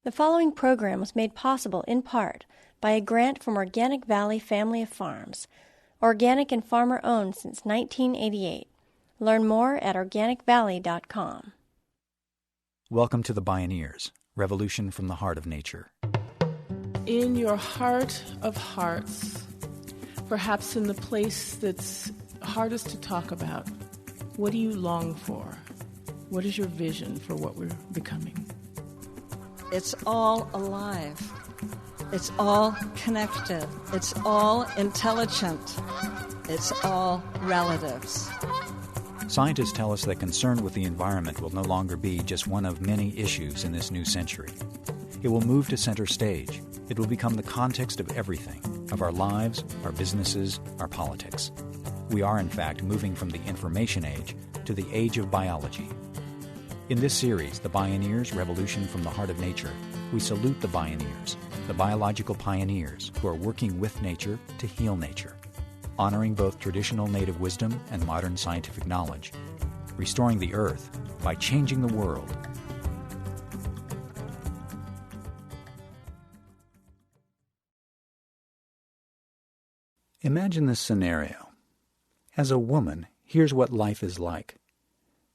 The following program was made possible in part by a grant from Organic Valley Family of Farms, organic and farmer-owned since 1988. Learn more at organicvalley.com. Welcome to the Bioneers, Revolution from the Heart of Nature. In your heart of hearts, perhaps in the place that's hardest to talk about, what do you long for? What is your vision for what we're becoming? It's all alive. It's all connected. It's all intelligent. It's all relatives. Scientists tell us that concern with the environment will no longer be just one of many issues in this new century. It will move to center stage. It will become the context of everything, of our lives, our businesses, our politics. We are, in fact, moving from the information age to the age of biology. In this series, The Bioneers, Revolution from the Heart of Nature, we salute the Bioneers, the biological pioneers who are working with nature to heal nature, honoring both traditional native wisdom and modern scientific knowledge, restoring the earth by changing the world. Imagine this scenario. As a woman, here's what life is like.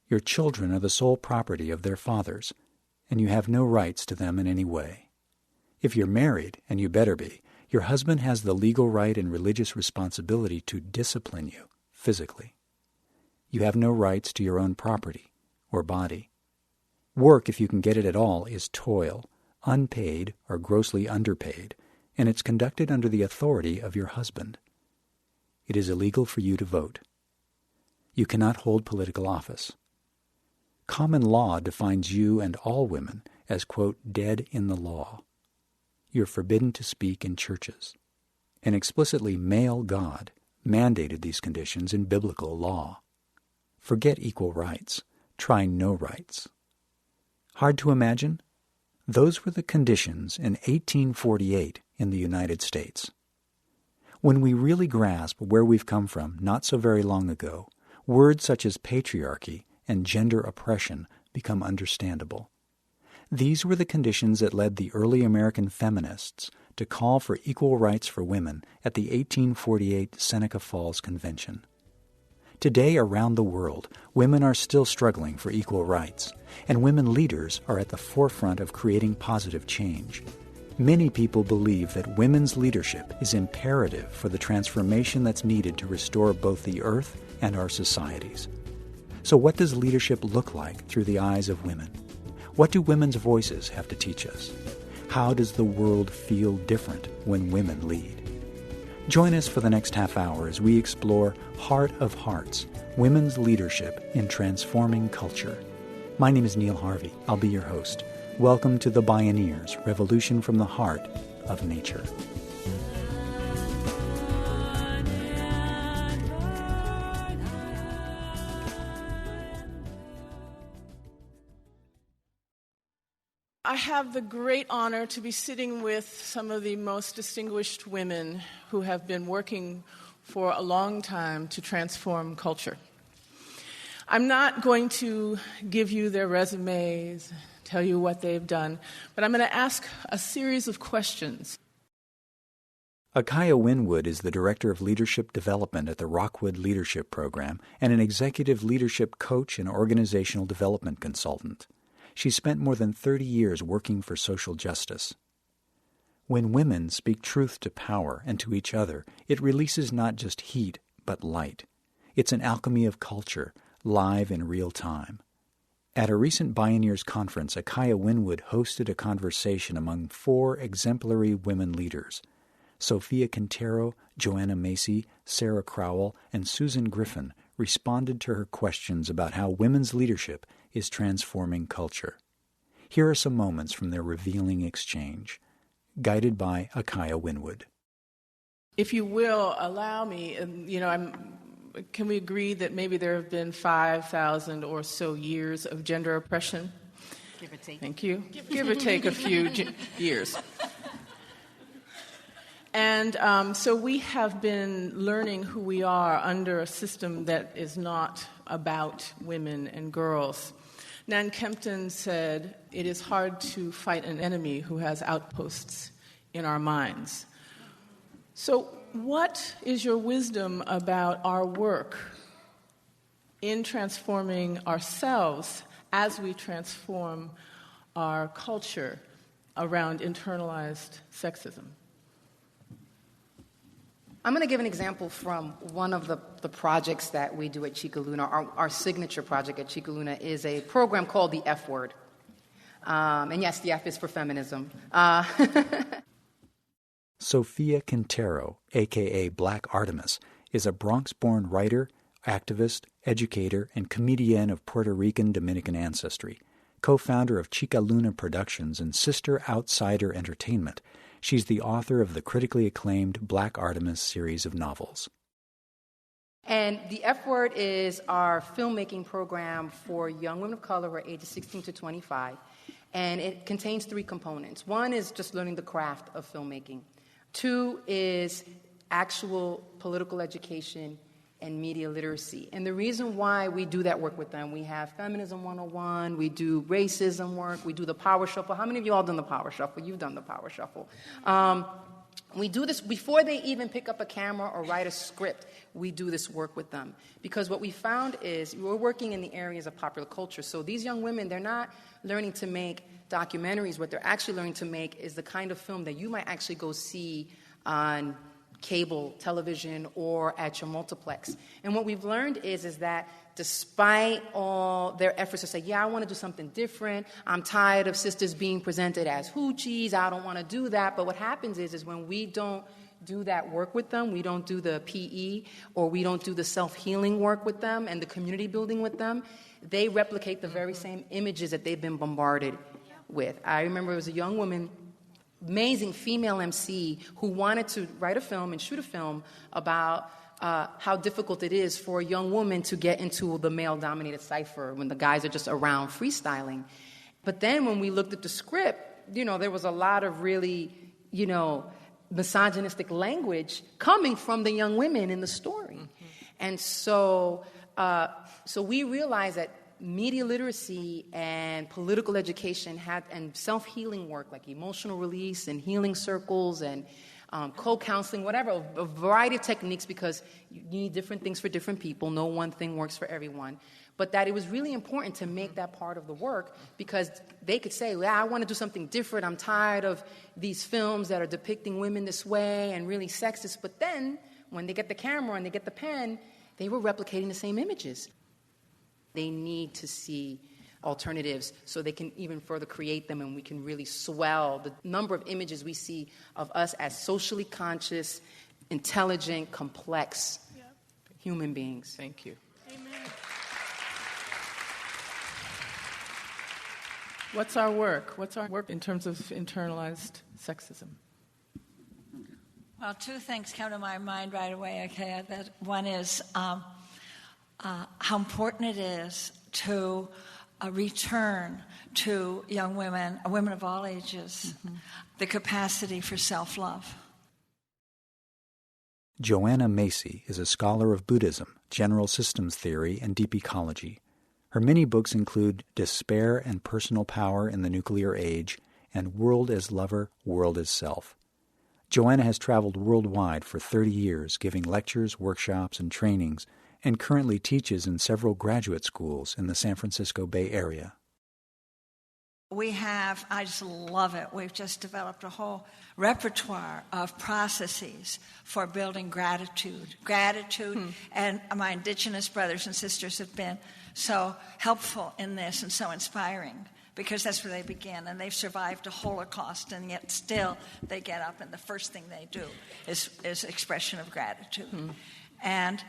Your children are the sole property of their fathers, and you have no rights to them in any way. If you're married, and you better be, your husband has the legal right and religious responsibility to discipline you physically. You have no rights to your own property or body. Work, if you can get it at all, is toil, unpaid or grossly underpaid, and it's conducted under the authority of your husband. It is illegal for you to vote. You cannot hold political office. Common law defines you and all women as, quote, dead in the law. You're forbidden to speak in churches. An explicitly male God mandated these conditions in biblical law. Forget equal rights. Try no rights. Hard to imagine? Those were the conditions in 1848 in the United States. When we really grasp where we've come from not so very long ago, words such as patriarchy and gender oppression become understandable. These were the conditions that led the early American feminists to call for equal rights for women at the 1848 Seneca Falls Convention. Today, around the world, women are still struggling for equal rights, and women leaders are at the forefront of creating positive change. Many people believe that women's leadership is imperative for the transformation that's needed to restore both the earth and our societies. So what does leadership look like through the eyes of women? What do women's voices have to teach us? How does the world feel different when women lead? Join us for the next half hour as we explore Heart of Hearts, women's leadership in transforming culture. My name is Neil Harvey. I'll be your host. Welcome to the Bioneers, Revolution from the Heart of Nature. I have the great honor to be sitting with some of the most distinguished women who have been working for a long time to transform culture. I'm not going to give you their resumes, tell you what they've done, but I'm going to ask a series of questions. Akaya Windwood is the Director of Leadership Development at the Rockwood Leadership Program and an executive leadership coach and organizational development consultant. She spent more than 30 years working for social justice. When women speak truth to power and to each other, it releases not just heat, but light. It's an alchemy of culture, live in real time. At a recent Bioneers conference, Akaya Windwood hosted a conversation among 4 exemplary women leaders. Sofia Quintero, Joanna Macy, Sarah Crowell, and Susan Griffin responded to her questions about how women's leadership is transforming culture. Here are some moments from their revealing exchange, guided by Akaya Windwood. If you will allow me, can we agree that maybe there have been 5,000 or so years of gender oppression? Give or take. Thank you. Give or take a few years. And so we have been learning who we are under a system that is not about women and girls. Nan Kempton said, "It is hard to fight an enemy who has outposts in our minds." So what is your wisdom about our work in transforming ourselves as we transform our culture around internalized sexism? I'm going to give an example from one of the projects that we do at Chica Luna. Our signature project at Chica Luna is a program called the F Word. And yes, the F is for feminism. Sofia Quintero, a.k.a. Black Artemis, is a Bronx-born writer, activist, educator, and comedian of Puerto Rican Dominican ancestry. Co-founder of Chica Luna Productions and Sister Outsider Entertainment, she's the author of the critically acclaimed Black Artemis series of novels. And the F Word is our filmmaking program for young women of color who are ages 16 to 25. And it contains 3 components. 1 is just learning the craft of filmmaking. 2 is actual political education and media literacy. And the reason why we do that work with them, we have Feminism 101, we do racism work, we do the Power Shuffle. How many of you all done the Power Shuffle? You've done the Power Shuffle. We do this before they even pick up a camera or write a script. We do this work with them. Because what we found is we're working in the areas of popular culture. So these young women, they're not learning to make documentaries. What they're actually learning to make is the kind of film that you might actually go see on cable television or at your multiplex. And what we've learned is that despite all their efforts to say, yeah, I want to do something different, I'm tired of sisters being presented as hoochies, I don't want to do that. But what happens is when we don't do that work with them, we don't do the PE or we don't do the self-healing work with them and the community building with them, they replicate the very same images that they've been bombarded with. I remember it was a young woman, amazing female MC, who wanted to write a film and shoot a film about how difficult it is for a young woman to get into the male-dominated cipher when the guys are just around freestyling. But then when we looked at the script, there was a lot of really, misogynistic language coming from the young women in the story. Mm-hmm. And so we realized that media literacy and political education and self-healing work like emotional release and healing circles and co-counseling, whatever, a variety of techniques, because you need different things for different people. No one thing works for everyone. But that it was really important to make that part of the work because they could say, well, I want to do something different. I'm tired of these films that are depicting women this way and really sexist. But then when they get the camera and they get the pen, they were replicating the same images. They need to see alternatives so they can even further create them, and we can really swell the number of images we see of us as socially conscious, intelligent, complex human beings. Thank you. Amen. What's our work? What's our work in terms of internalized sexism? Well, 2 things come to my mind right away, Akaya. That one is how important it is to return to young women of all ages, the capacity for self-love. Joanna Macy is a scholar of Buddhism, general systems theory, and deep ecology. Her many books include Despair and Personal Power in the Nuclear Age and World as Lover, World as Self. Joanna has traveled worldwide for 30 years, giving lectures, workshops, and trainings, and currently teaches in several graduate schools in the San Francisco Bay Area. I just love it, we've just developed a whole repertoire of processes for building gratitude. And my indigenous brothers and sisters have been so helpful in this and so inspiring because that's where they begin, and they've survived a Holocaust, and yet still they get up and the first thing they do is expression of gratitude. And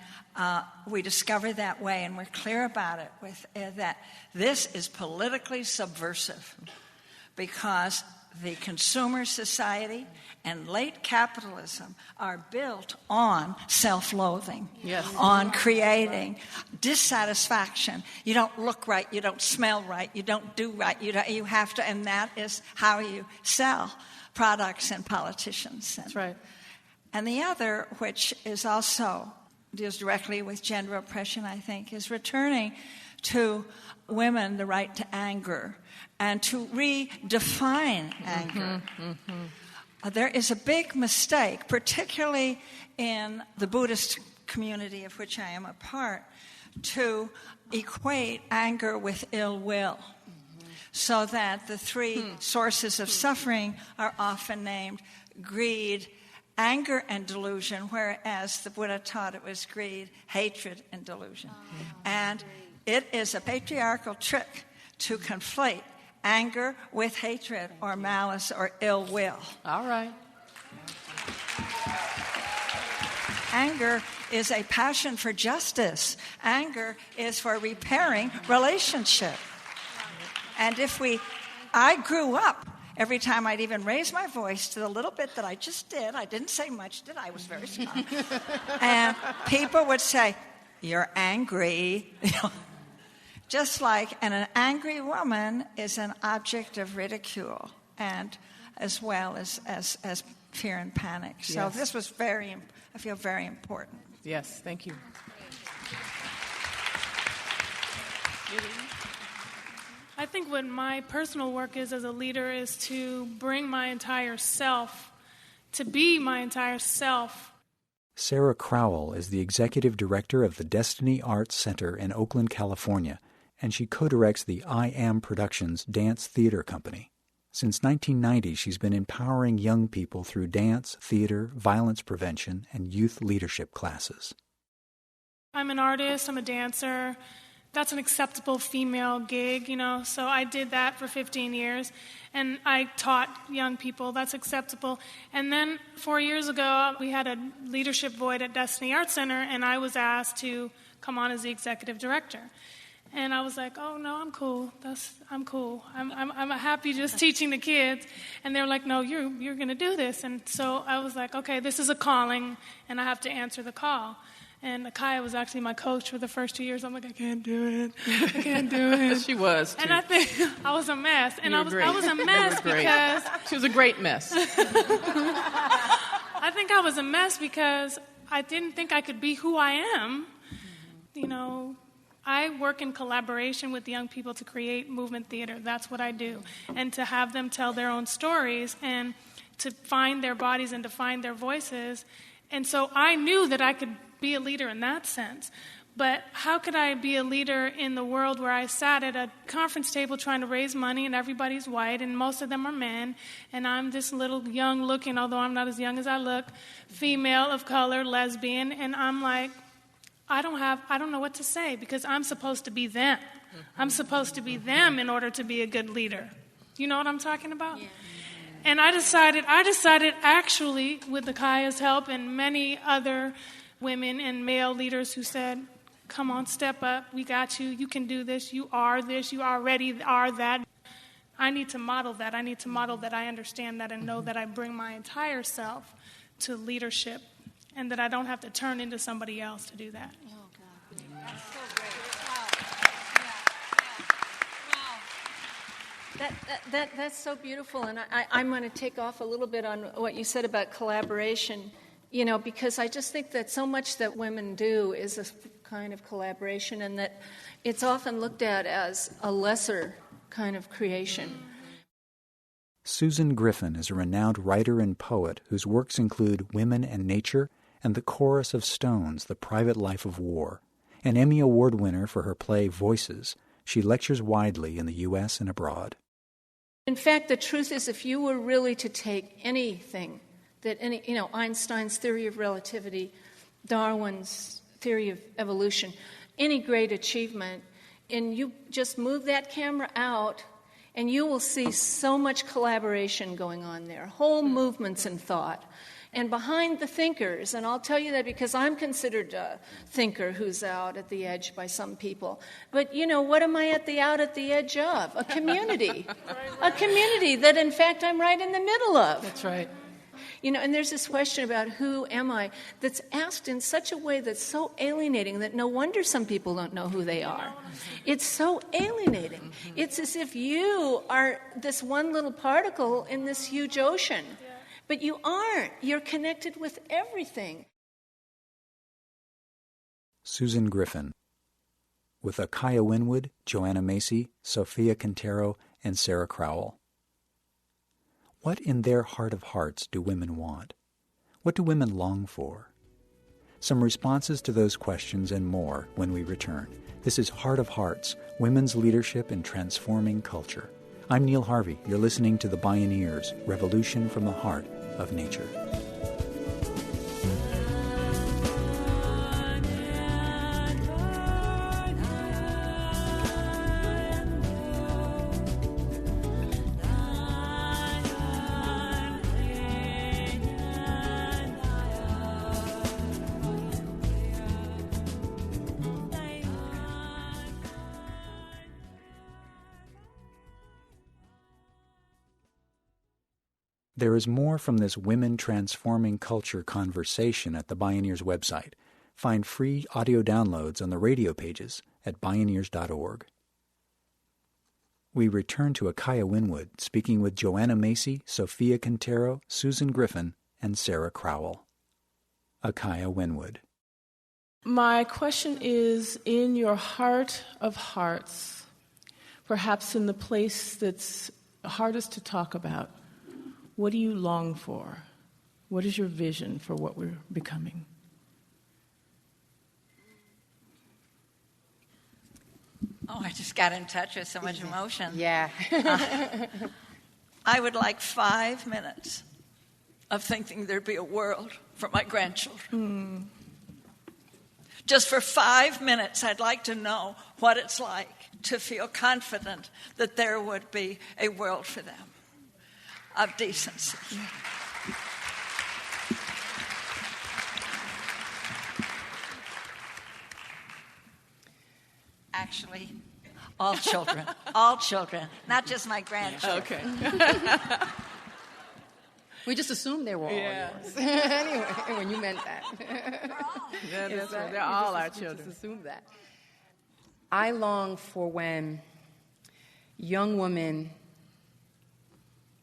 we discover that way, and we're clear about it, that this is politically subversive because the consumer society and late capitalism are built on self-loathing, on creating dissatisfaction. You don't look right, you don't smell right, you don't do right, you have to, and that is how you sell products and politicians. That's right. And the other, which is also deals directly with gender oppression, I think, is returning to women the right to anger and to redefine anger. There is a big mistake, particularly in the Buddhist community of which I am a part, to equate anger with ill will, so that the three sources of suffering are often named greed, anger, and delusion, whereas the Buddha taught it was greed, hatred, and delusion. And it is a patriarchal trick to conflate anger with hatred or malice or ill will. All right. Anger is a passion for justice. Anger is for repairing relationship. And I grew up, every time I'd even raise my voice to the little bit that I just did, I didn't say much, did I? I was very smart. And people would say, "You're angry." Just like, and an angry woman is an object of ridicule, and as well as fear and panic. So Yes. this was I feel very important. Yes, thank you. I think what my personal work is as a leader is to bring my entire self, to be my entire self. Sarah Crowell is the executive director of the Destiny Arts Center in Oakland, California, and she co-directs the I Am Productions Dance Theater Company. Since 1990, she's been empowering young people through dance, theater, violence prevention, and youth leadership classes. I'm an artist, I'm a dancer. That's an acceptable female gig, so I did that for 15 years, and I taught young people that's acceptable. And then 4 years ago, we had a leadership void at Destiny Arts Center, and I was asked to come on as the executive director. And I was like, "Oh no, I'm cool. I'm cool. I'm happy just teaching the kids." And they were like, "No, you're going to do this." And so I was like, "Okay, this is a calling, and I have to answer the call." And Akaya was actually my coach for the first 2 years. I'm like, "I can't do it. I can't do it." She was, too. And I think I was a mess. And I was a mess because she was a great mess. I think I was a mess because I didn't think I could be who I am. I work in collaboration with young people to create movement theater. That's what I do. And to have them tell their own stories and to find their bodies and to find their voices. And so I knew that I could be a leader in that sense. But how could I be a leader in the world where I sat at a conference table trying to raise money and everybody's white and most of them are men, and I'm this little young looking, although I'm not as young as I look, female of color, lesbian, and I'm like, I don't know what to say because I'm supposed to be them. I'm supposed to be them in order to be a good leader. You know what I'm talking about? Yeah. And I decided actually, with Akaya's help and many other women and male leaders who said, "Come on, step up. We got you. You can do this. You are this. You already are that." I need to model that. I need to model that I understand that and know that I bring my entire self to leadership and that I don't have to turn into somebody else to do that. Oh, God. That's so great. Wow. That's so beautiful, and I'm going to take off a little bit on what you said about collaboration, because I just think that so much that women do is a kind of collaboration, and that it's often looked at as a lesser kind of creation. Susan Griffin is a renowned writer and poet whose works include Women and Nature and The Chorus of Stones, The Private Life of War. An Emmy Award winner for her play Voices, she lectures widely in the U.S. and abroad. In fact, the truth is, if you were really to take anything that Einstein's theory of relativity, Darwin's theory of evolution, any great achievement, and you just move that camera out, and you will see so much collaboration going on there, whole movements in thought. And behind the thinkers, and I'll tell you that because I'm considered a thinker who's out at the edge by some people. But, what am I out at the edge of? A community. A community that, in fact, I'm right in the middle of. That's right. And there's this question about who am I that's asked in such a way that's so alienating that no wonder some people don't know who they are. It's so alienating. It's as if you are this one little particle in this huge ocean. But you aren't. You're connected with everything. Susan Griffin. with Akaya Windwood, Joanna Macy, Sofia Quintero, and Sarah Crowell. What in their heart of hearts do women want? What do women long for? Some responses to those questions and more when we return. This is Heart of Hearts, Women's Leadership in Transforming Culture. I'm Neil Harvey. You're listening to the Bioneers, Revolution from the Heart of Nature. There is more from this Women Transforming Culture conversation at the Bioneers website. Find free audio downloads on the radio pages at bioneers.org. We return to Akaya Windwood, speaking with Joanna Macy, Sofia Quintero, Susan Griffin, and Sarah Crowell. Akaya Windwood. My question is, in your heart of hearts, perhaps in the place that's hardest to talk about, what do you long for? What is your vision for what we're becoming? Oh, I just got in touch with so much emotion. Yeah. I would like 5 minutes of thinking there'd be a world for my grandchildren. Just for 5 minutes, I'd like to know what it's like to feel confident that there would be a world for them of decency. Actually, all children, not just my grandchildren. Okay. We just assumed they were all yours. Anyway, when you meant that. Yeah, that's right. They're all our children. Just assumed that. I long for when young women,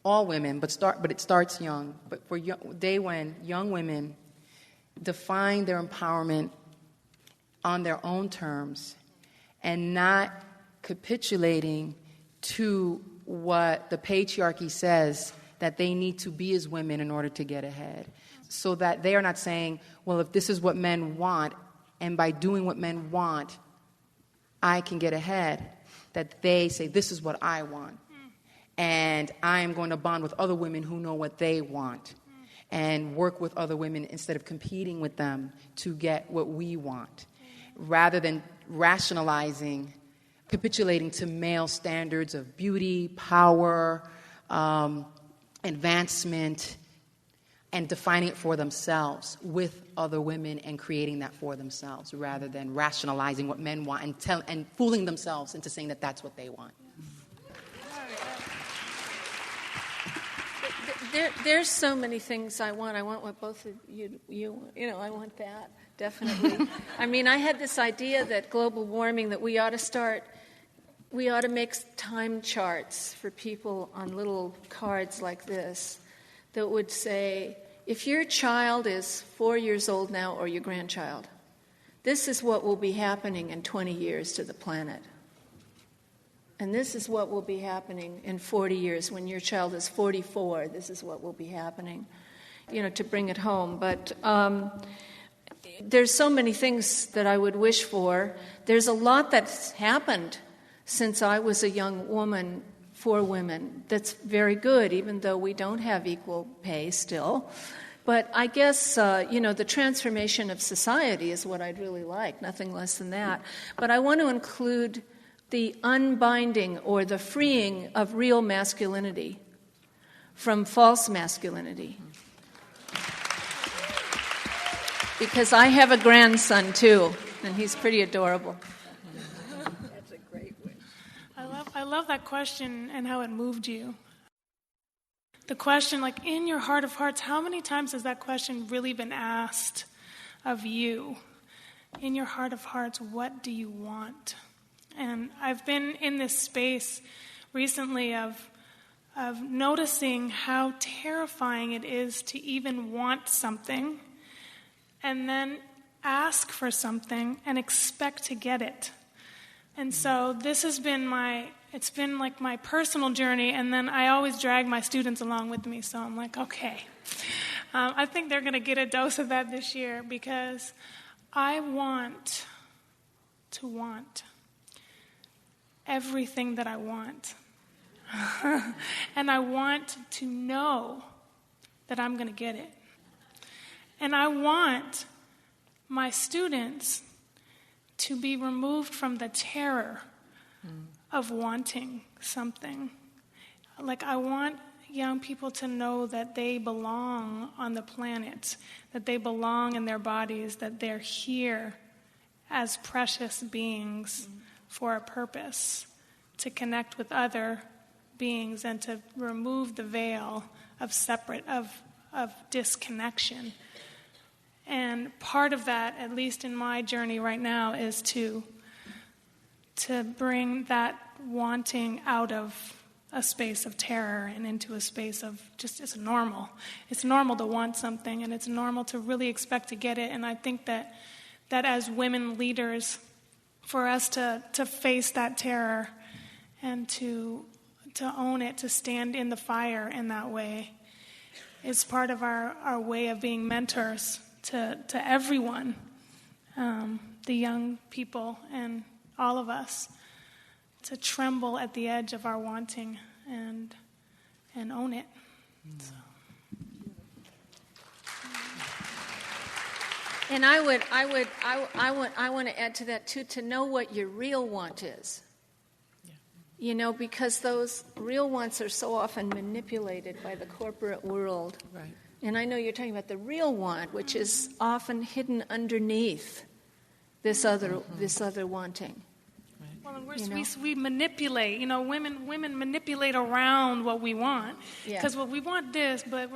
all women, but it starts young. But for when young women define their empowerment on their own terms and not capitulating to what the patriarchy says that they need to be as women in order to get ahead. So that they are not saying, well, if this is what men want, and by doing what men want, I can get ahead, that they say, this is what I want. And I am going to bond with other women who know what they want and work with other women instead of competing with them to get what we want, rather than rationalizing, capitulating to male standards of beauty, power, advancement, and defining it for themselves with other women and creating that for themselves, rather than rationalizing what men want and fooling themselves into saying that that's what they want. There's so many things I want. I want what both of you I want that, definitely. I mean, I had this idea that global warming, that we ought to make time charts for people on little cards like this that would say, if your child is 4 years old now or your grandchild, this is what will be happening in 20 years to the planet. And this is what will be happening in 40 years. When your child is 44, this is what will be happening, to bring it home. But there's so many things that I would wish for. There's a lot that's happened since I was a young woman for women that's very good, even though we don't have equal pay still. But I guess, the transformation of society is what I'd really like, nothing less than that. But I want to include the unbinding or the freeing of real masculinity from false masculinity. Because I have a grandson, too, and he's pretty adorable. That's a great wish. I love that question and how it moved you. The question, in your heart of hearts, how many times has that question really been asked of you? In your heart of hearts, what do you want? And I've been in this space recently of noticing how terrifying it is to even want something and then ask for something and expect to get it. And so this has been it's been like my personal journey, and then I always drag my students along with me, so I'm like, okay. I think they're going to get a dose of that this year, because I want to want everything that I want. And I want to know that I'm going to get it. And I want my students to be removed from the terror of wanting something. Like, I want young people to know that they belong on the planet, that they belong in their bodies, that they're here as precious beings for a purpose, to connect with other beings and to remove the veil of of disconnection. And part of that, at least in my journey right now, is to bring that wanting out of a space of terror and into a space of just, it's normal. It's normal to want something, and it's normal to really expect to get it. And I think that as women leaders, for us to face that terror and to own it, to stand in the fire in that way, is part of our way of being mentors to everyone, the young people and all of us, to tremble at the edge of our wanting and own it. So. And I want to add to that too, to know what your real want is. You know, because those real wants are so often manipulated by the corporate world. Right. And I know you're talking about the real want, which is often hidden underneath this other wanting. Well, and we manipulate. You know, women manipulate around what we want, because we want this, but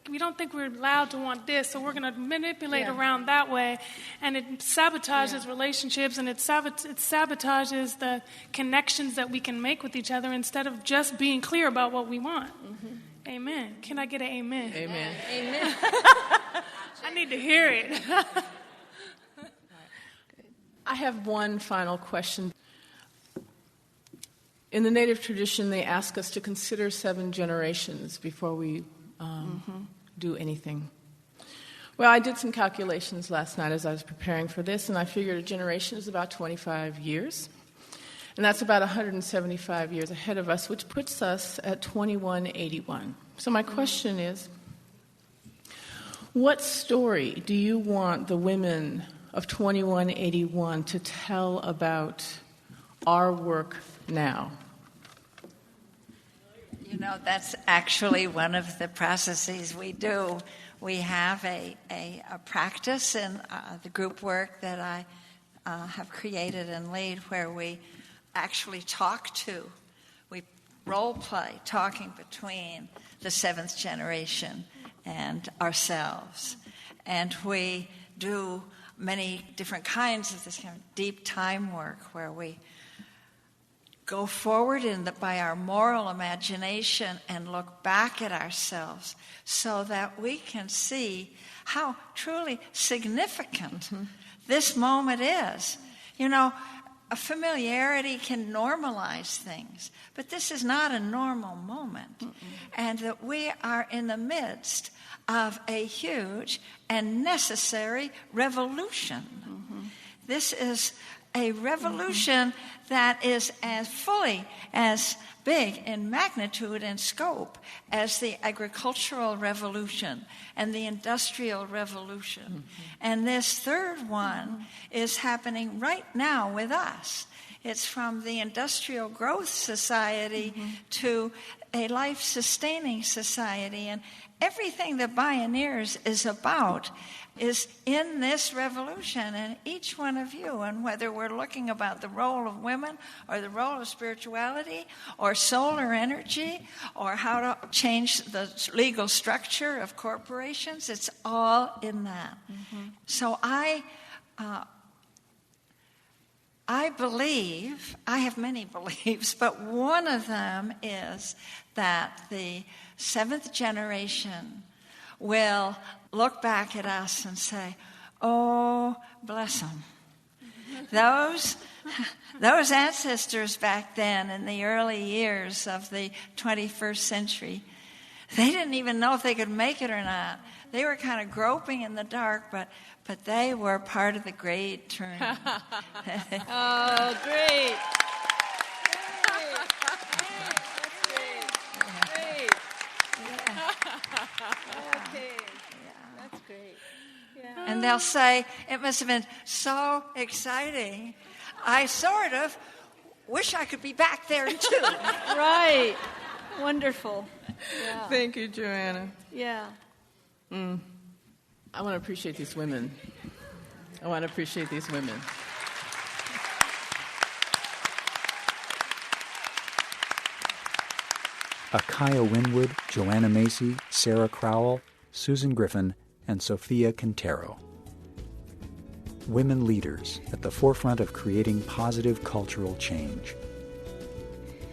we don't think we're allowed to want this, so we're gonna manipulate around that way, and it sabotages relationships, and it sabotages the connections that we can make with each other instead of just being clear about what we want. Mm-hmm. Amen. Can I get an amen? Amen. Amen. I need to hear it. I have one final question. In the Native tradition, they ask us to consider 7 generations before we do anything. Well, I did some calculations last night as I was preparing for this, and I figured a generation is about 25 years. And that's about 175 years ahead of us, which puts us at 2181. So my question is, what story do you want the women of 2181 to tell about our work now? You know, that's actually one of the processes we do. We have a practice in the group work that I have created and laid, where we actually we role play talking between the 7th generation and ourselves. And we do many different kinds of this kind of deep time work, where we go forward by our moral imagination and look back at ourselves, so that we can see how truly significant this moment is. You know, a familiarity can normalize things, but this is not a normal moment. And that we are in the midst of a huge and necessary revolution. This is a revolution that is as fully as big in magnitude and scope as the agricultural revolution and the industrial revolution. And this third one is happening right now with us. It's from the industrial growth society to a life-sustaining society. And everything that Bioneers is about is in this revolution, and each one of you, and whether we're looking about the role of women or the role of spirituality or solar energy or how to change the legal structure of corporations, it's all in that. So I believe, I have many beliefs, but one of them is that the 7th generation will look back at us and say, oh, bless them. those ancestors back then in the early years of the 21st century, they didn't even know if they could make it or not. They were kind of groping in the dark, but they were part of the great turn. Oh, great. That's great. Yeah. And they'll say, it must have been so exciting. I sort of wish I could be back there too. Right. Wonderful. Yeah. Thank you, Joanna. Yeah. I want to appreciate these women. Akaya Windwood, Joanna Macy, Sarah Crowell, Susan Griffin, and Sofia Quintero. Women leaders at the forefront of creating positive cultural change.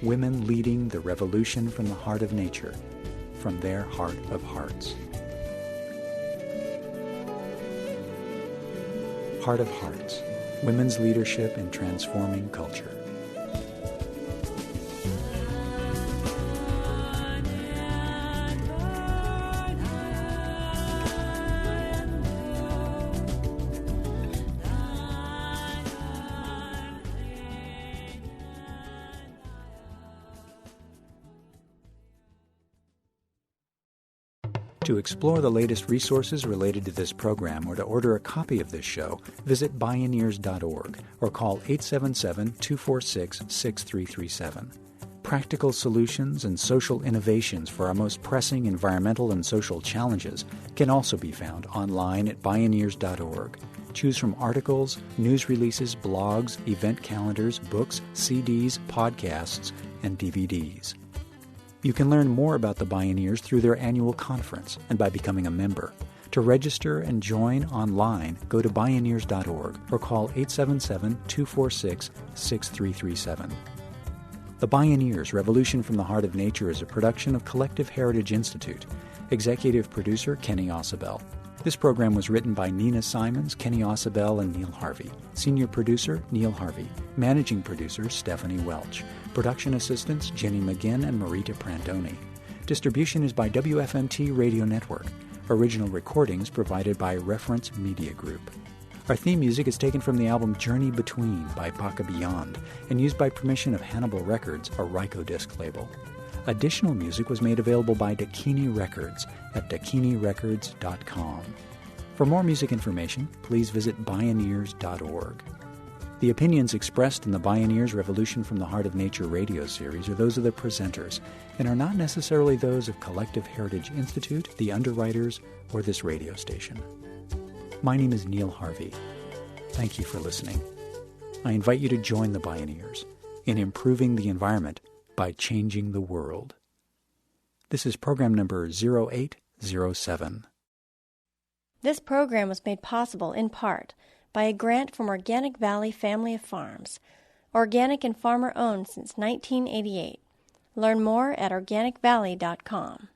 Women leading the revolution from the heart of nature, from their heart of hearts. Heart of Hearts, Women's Leadership in Transforming Culture. To explore the latest resources related to this program or to order a copy of this show, visit Bioneers.org or call 877-246-6337. Practical solutions and social innovations for our most pressing environmental and social challenges can also be found online at Bioneers.org. Choose from articles, news releases, blogs, event calendars, books, CDs, podcasts, and DVDs. You can learn more about the Bioneers through their annual conference and by becoming a member. To register and join online, go to Bioneers.org or call 877-246-6337. The Bioneers, Revolution from the Heart of Nature is a production of Collective Heritage Institute. Executive producer, Kenny Ausubel. This program was written by Nina Simons, Kenny Ausubel, and Neil Harvey. Senior producer, Neil Harvey. Managing producer, Stephanie Welch. Production assistants, Jenny McGinn and Marita Prandoni. Distribution is by WFMT Radio Network. Original recordings provided by Reference Media Group. Our theme music is taken from the album Journey Between by Baka Beyond and used by permission of Hannibal Records, a Rykodisc label. Additional music was made available by Dakini Records at dakinirecords.com. For more music information, please visit Bioneers.org. The opinions expressed in the Bioneers Revolution from the Heart of Nature radio series are those of the presenters and are not necessarily those of Collective Heritage Institute, the underwriters, or this radio station. My name is Neil Harvey. Thank you for listening. I invite you to join the Bioneers in improving the environment by changing the world. This is program number 0807. This program was made possible in part by a grant from Organic Valley Family of Farms, organic and farmer-owned since 1988. Learn more at organicvalley.com.